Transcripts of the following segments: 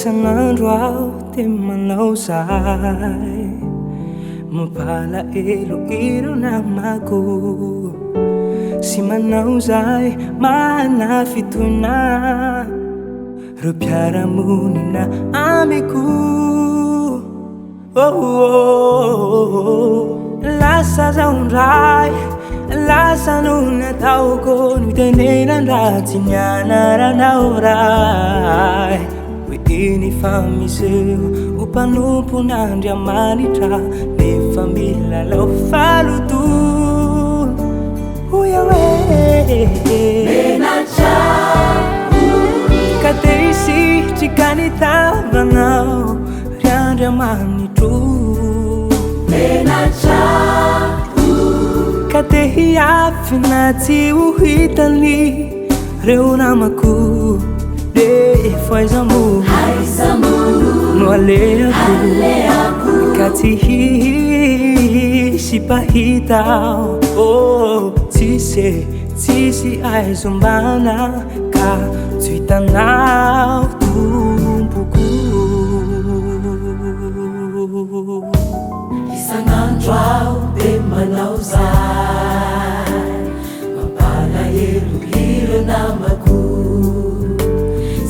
Isan'andro aho de manao zay, mampalahelo ireo namako. Sy manao zay mana fitohina reo mpiaramonina amiko. Lasa zaho ndray, lasa noho nataoko nitenena ndatsy ny anaranao ray. Hoe iny fa miseho ho mpanompon'Andriamanitra, nefa milalao falotona. Hoy hoe ka te hisitrika ny tavanao ry Andriamanitro. Ka te hiafina tsy ho hitany reo namako. Efa aiza-mo no aleako, ka tsy hisy pahita. Tsisy aizo mbana ka tsy hitanao tompoko. Isan'andro aho de manao zay, mampalahelo ireo namako.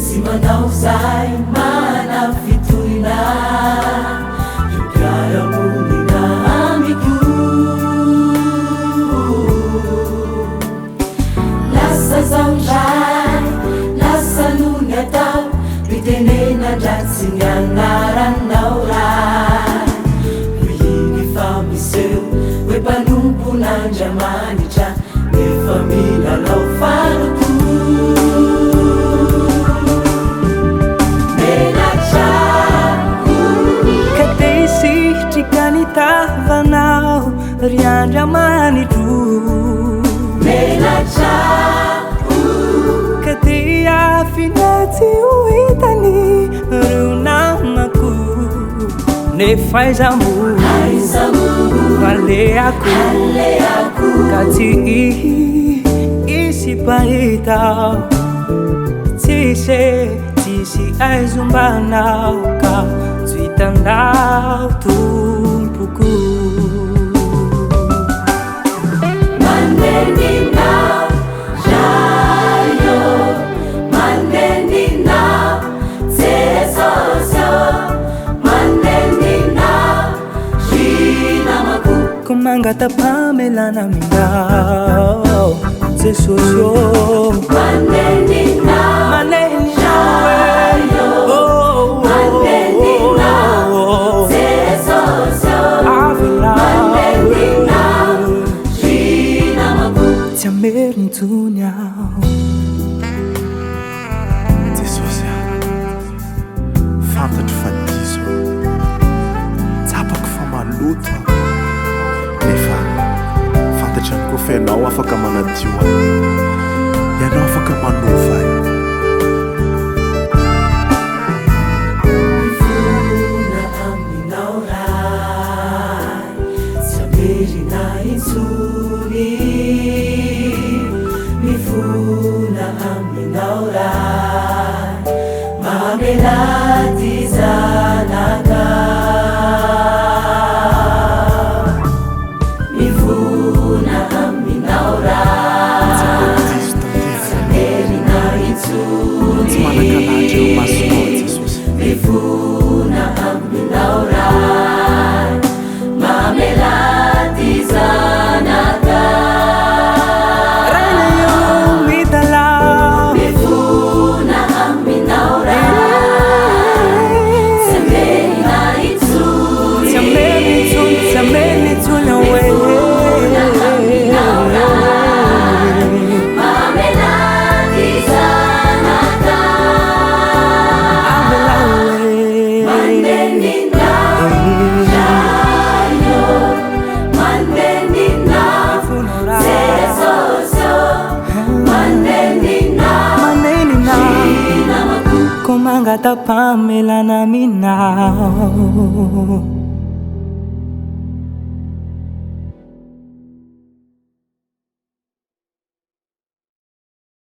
Sy manao zay mana fitohina reo mpiaramonina amiko. Lasa zaho ndray, lasa noho ny atao mitenena ndatsy ny anaranao ray. Hoe iny fa miseho hoe mpanompon'Andriamanitra, nefa milalao falotona. Tavanao ry Andriamanitro, ka te hiafina tsy ho hitany reo namako. Nefa aiza-mo aleako, ka tsy hisy pahita. Tsisy aizo mbanao ka tsy hitanao tompoko. Mandeninao zayo, mandeninao Jesosyo, mandeninao namako. Ko mangatapamelana aminao Jesosyo, mandeninao Merintsunya Jesosy fantatro fa diso tsapako fa maloto, nefa fantatry ny kofa ianao afaka manadio, ianao afaka manova. Mifona aminao ray, tsy amerina intsony. Mifona aminao ray, mamelady zanaka. Mifona aminao ray, tsy amerina intsony. Tsy manakaladra eo masonao Jesosy. Mifona aminao ray, mamelady zanaka. Ko mangatapamelana aminao.